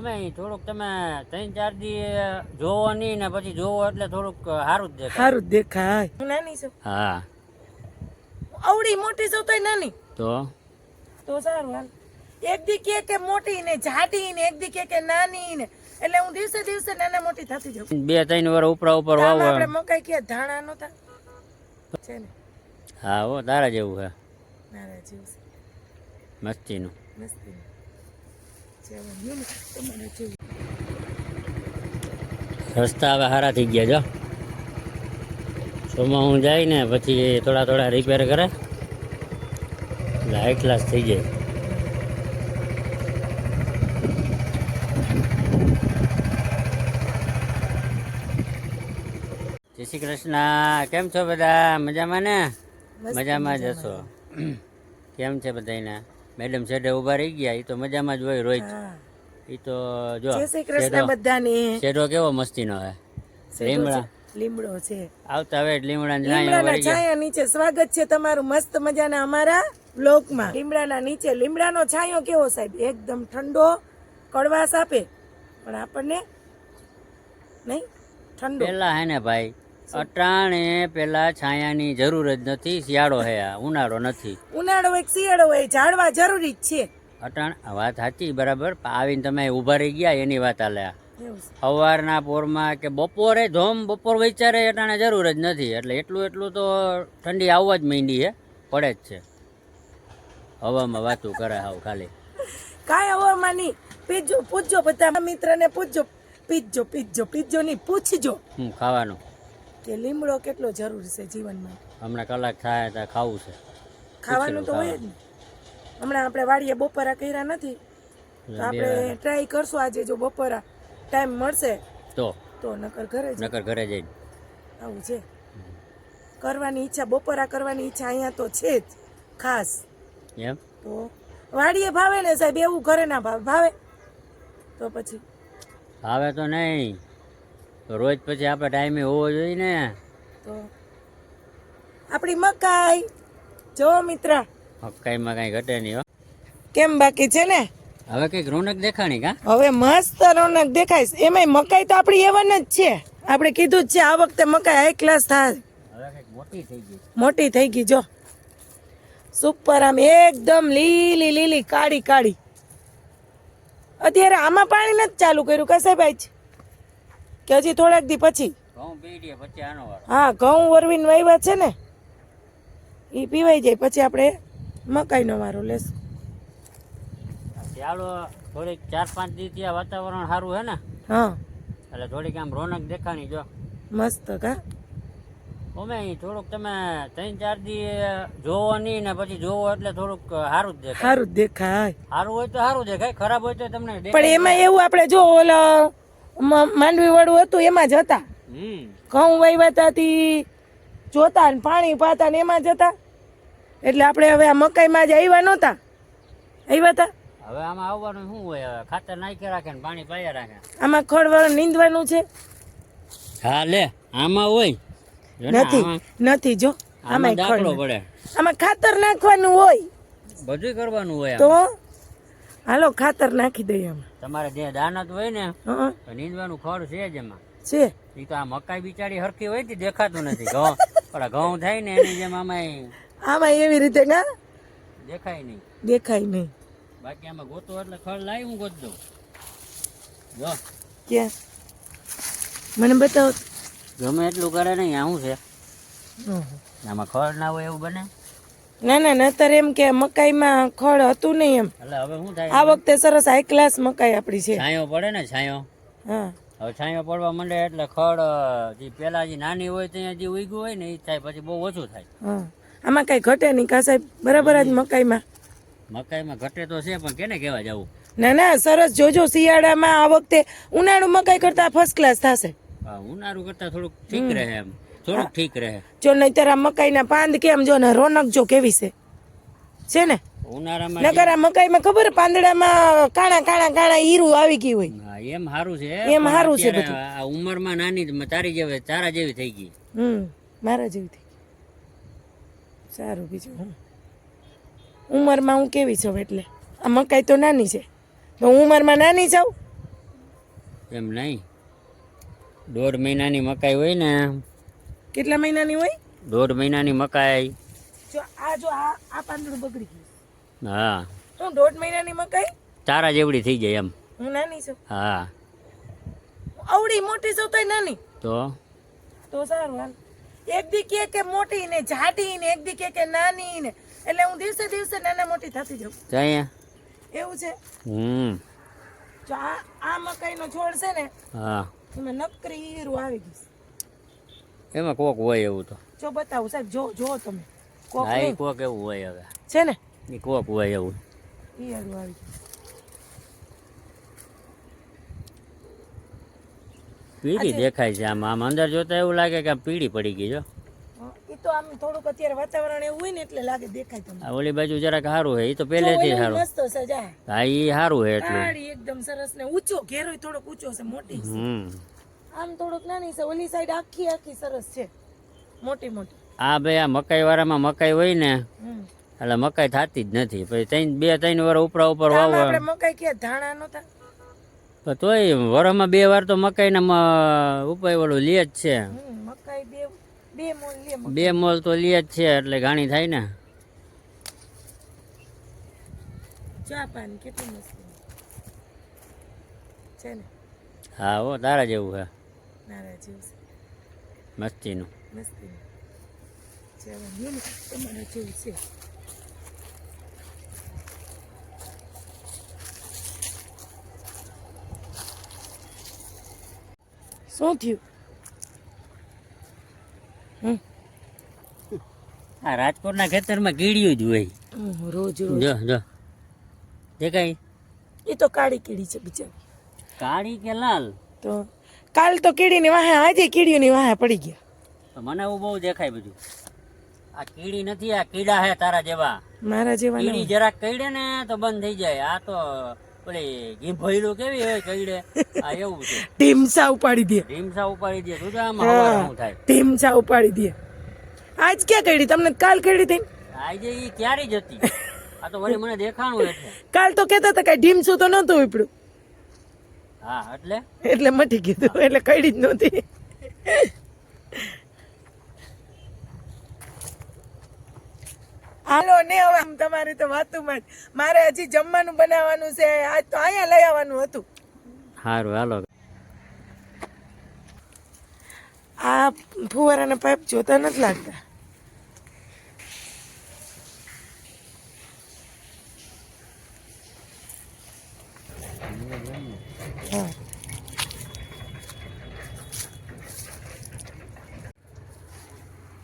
અમે થોડુંક તમે 3-4 દી જોવો નહીં ને પછી જોવો એટલે થોડુંક સારું જ દેખાય. સારું જ દેખાય. હું નાની છું. હા આવડી મોટી છું તોય નાની. તો સારું હાલ. એક દી કે મોટી ને જાડી ને એક દી કે નાની ને એટલે હું દિવસે દિવસે નાના મોટી થતી જાઉં. 2-3 વાર ઉપર વાવ આપણે મકાઈ કે ધાણા નહોતા છે ને. હા હો તારા જેવું છે મારા જેવું છે. મસ્તીનું. મસ્તી જેવું તમારા જેવું. રસ્તા હવે સારા થઈ ગયા જો. સોમાં હું જાય ને પછી થોડા રિપેર કરે એટલે હાઈ ક્લાસ થઈ જાય. જય શ્રી કૃષ્ણ. કેમ છો બધા? મજામાં ને? મજામાં જ હશો. કેમ છે બધાને? મેડમ છેડે ઊભા રહી ગયા. એ તો મજામાં જ હોય રોજ. એ તો જો જય શ્રી કૃષ્ણ બધાને. શેડો કેવો મસ્તીનો હે. લીમડો છે. આવતા હવે લીમડાના છાયા નીચે સ્વાગત છે તમારું મસ્ત મજાના અમારા બ્લોગમાં. લીમડાના નીચે લીમડાનો છાયો કેવો સાહેબ? એકદમ ઠંડો, કડવાશ આપે પણ આપણને નહીં ઠંડો. પેલા હે ને ભાઈ અટાણે પેલા છાયાની જરૂર જ નથી. શિયાળો હે આ, ઉનાળો નથી. ઉનાળો હોય શિયાળો હોય ઝાડવા જરૂરી જ છે. અટાણ વાત સાચી બરાબર. આવીને તમે ઊભા રહી ગયા એની વાત હાલે. સવારના પોરમાં કે બપોરે બપોર વિચારે અટાણે જરૂર જ નથી. એટલે એટલું તો ઠંડી આવવા જ માંડી છે. પડે જ છે. હવામાં વાતું કરે હાવ ખાલી. કાંઈ હવામાં નહીં. પૂછજો બધા મિત્રને પૂછજો. પીજો નહીં પૂછજો. ખાવાનું કે લીમડો કેટલો જરૂરી છે જીવનમાં. હમણાં કલાક થાય ત્યાં ખાવું છે. ખાવાનું તો હોય જ ને. હમણાં આપણે વાડીએ બપોરા કર્યા નથી તો આપણે ટ્રાય કરશું આજે. જો બપોરા ટાઈમ મળશે તો નકર ઘરે જઈને આવું છે. કરવાની ઈચ્છા, બપોરા કરવાની ઈચ્છા અહીંયા તો છે જ ખાસ. એમ તો વાડીએ ભાવે ને સાહેબ, એવું ઘરે ના ભાવે તો પછી ભાવે તો નહીં. રોજ પછી આપણે ટાઈમે હોવો જોઈએ ને. તો આપણી મકાઈ જો મિત્ર, મકાઈમાં કાંઈ ઘટે નહીં હો. કેમ બાકી છે ને? હવે કંઈક રોનક દેખાણી કા? હવે મસ્ત રોનક દેખાય. એમાંય મકાઈ તો આપણી એવન જ છે. આપણે કીધું જ છે આ વખતે મકાઈ હાઈ ક્લાસ થાય. હવે કંઈક મોટી થઈ ગઈ જો. સુપર આમ એકદમ લીલી કાળી. અત્યારે આમાં પાણી નથી ચાલુ કર્યું કસે ભાઈ કે હજી થોડાક દી પછી? હા, ઘઉં વરવીને વાવ્યા છે ને, એ પીવાઈ જાય પછી આપણે મકાઈનો વારો લેશું. ચાલો થોડીક 4-5 દી ત્યાં વાતાવરણ સારું હે ને. હા, એટલે થોડીક આમ રોનક દેખાણી જો. મસ્ત કા. અમે થોડુંક તમે 3-4 દી જોવો નહીં ને પછી જોવો એટલે થોડુંક સારું જ દેખાય. સારું દેખાય. સારું હોય તો સારું દેખાય, ખરાબ હોય તો તમને પણ એમાં એવું આપણે જો ઓલા માંડવી વાળું હતું એમાં જ હતા. ઘઉં વાવ્યા હતા જોતા ને પાણી પાતા ને એમાં જ હતા. એટલે આપણે હવે આ મકાઈમાં જ આવ્યા નહોતા. આવ્યા હતા. હવે આમાં આવવાનું શું હોય? હવે ખાતર નાખી રાખે ને પાણી પાયા રાખે. આમાં ખડવાળ નીંદવાનું છે. હા લે, આમાં હોય નથી જો. આમાં દાખલો પડે. આમાં ખાતર નાખવાનું હોય, બધું કરવાનું હોય. તો હાલો ખાતર નાખી દઈએ. તમારે જે દાનત હોય ને નીંદવાનું ખડ છે જ એમાં છે. એ તો આ મકાઈ બિચારી હરખી હોય દેખાતું નથી. ઘઉં થાય ને એની જેમ આમાં એવી રીતે ના દેખાય નહીં. બાકી આમાં ગોતો એટલે ખડ લાવી હું ગોત દઉં. જો ક્યાં મને બતાવો. ગમે એટલું કરે નહીં. આ શું છે? આમાં ખડ ના હોય એવું બને? ના નતર એમ કે મકાઈમાં ખડ હતું નહીં એમ. એટલે હવે શું થાય? આ વખતે સરસ હાઈ ક્લાસ મકાઈ આપણી છે. છાંયો પડે ને, છાંયો. હા, હવે છાંયો પડવા માંડે એટલે ખડ જે પેલા જે નાની હોય ત્યાં જે ઉગ્યું હોય ને એ થાય પછી બહુ ઓછું થાય. હા, આમાં કઈ ઘટે નહીં કા સાહેબ? બરાબર જ મકાઈમાં ઘટે તો છે પણ કેને કહેવા જવું? ના સરસ જોજો. શિયાળામાં આ વખતે ઉનાળુ મકાઈ કરતા ફર્સ્ટ ક્લાસ થશે. ઉનાળુ કરતા થોડુંક ઠીક રહે એમ. થોડુંક ઠીક રહે. જો નહીતર આ મકાઈના પાંદ કેમ જો ને રોનક જો કેવી છે ને. ઉનાળામાં નકર આ મકાઈમાં ખબર પાંદડામાં કાણા હીરું આવી ગયું હોય. એમ સારું છે. બધું આ ઉંમરમાં નાની તારા જેવી થઈ ગઈ. મારા જેવી થઈ ગઈ. સારું. બીજું ઉંમરમાં હું કેવી છું એટલે આ મકાઈ તો નાની છે તો હું ઉંમરમાં નાની છું. એમ નહીં, 1.5 મહિનાની મકાઈ હોય ને, કેટલા મહિનાની હોય? 1.5 મહિનાની મકાઈ. જો આ પાંદડું બગડી ગયું. હા, તો 1.5 મહિનાની મકાઈ તારા જેવડી થઈ જાય એમ. હું નાની છું. હા, આવડી મોટી છું તોય નાની. તો સારું હાલ. એક દી કે મોટી ને જાડી ને, એક દી કે નાની ને, એટલે હું દિવસે દિવસે નાના મોટી થતી જાઉં. એવું છે. જો આ મકાઈનો છોડ છે ને, હા, એમાં નકરી હીરું આવી ગયું. એમાં કોક હોય એવું તો. જો બતાવું સાહેબ, જો તમે કોક એવું હોય હવે. છે ને, એ કોક હોય એવું. હીરું આવી ગયું. પીળી દેખાય છે આમ અંદર જોતા એવું લાગે કે આમ પીળી પડી ગઈ. જો એ તો આમ થોડુંક અત્યારે વાતાવરણ એવું હોય ને એટલે લાગે, દેખાય તમને. આ ઓલી બાજુ જરાક સારું હે, એ તો પહેલેથી સારું. મસ્ત સજા. હા, એ સારું હે એટલું. કાળી એકદમ સરસ ને ઊંચો ઘેરો થોડોક ઊંચો છે, મોટી છે. આમ થોડોક નાની છે, ઓલી સાઈડ આખી સરસ છે, મોટી. આ ભાઈ આ મકાઈ વાળામાં મકાઈ હોય ને એટલે મકાઈ થતી જ નથી. પછી 2-3 વાર ઉપરા ઉપર વાવો. આપણે મકાઈ કે ધાણા નતા, તોય વરમાં 2 વાર તો મકાઈના ઉપાય ઓલું લે જ છે. મકાઈ બે મોલ લે. 2 મોલ તો લે જ છે, એટલે ઘાણી થાય ને. ચા પાણી કેટલું મસ્ત છે ને. હા હો, તારા જેવું હે. નારા જેવું છે. મસ્તીનું. તમારા જેવું છે. શું થયું? આ રાજકોટના ખેતરમાં કીડીયું જ હોય. રોજ જો દેખાય. એ તો કાળી કીડી છે બિચારી. કાળી કે લાલ? તો કાલ તો કીડીની વાહે, આજે કીડીઓની વાહે પડી ગયા. મને એવું બહુ દેખાય બધું. આ કીડી નથી, આ કીડા હે તારા જેવા. મારા જેવા કીડી જરાક કઈડે ને તો બંધ થઈ જાય. આ તો ઓલી ગીંભોયલું કેવી હોય કઈડે, આ એવું છે. ઢીમસા ઉપાડી દે. તું તો આમાં હવાર શું થાય. ઢીમસા ઉપાડી દે. આજ ક્યાં કઈડી? તમને કાલ કઈડી થઈ? આજે ઈ ત્યારે જ હતી. આ તો વળી મને દેખાણું એટલે. કાલ તો કહેતા હતા કે ઢીમસું તો નહોતું ઉપડ્યું. હા, એટલે મટી ગયું, એટલે કઈડી જ નહોતી. હાલો ને હવે તમારે તો વાતુમાં મારે હજી જમવાનું બનાવવાનું છે. આજ તો અહીંયા લઈ આવવાનું હતું. સારું હાલો. આ ફુવારાના પાઇપ જોતા નથી લાગતા. હા,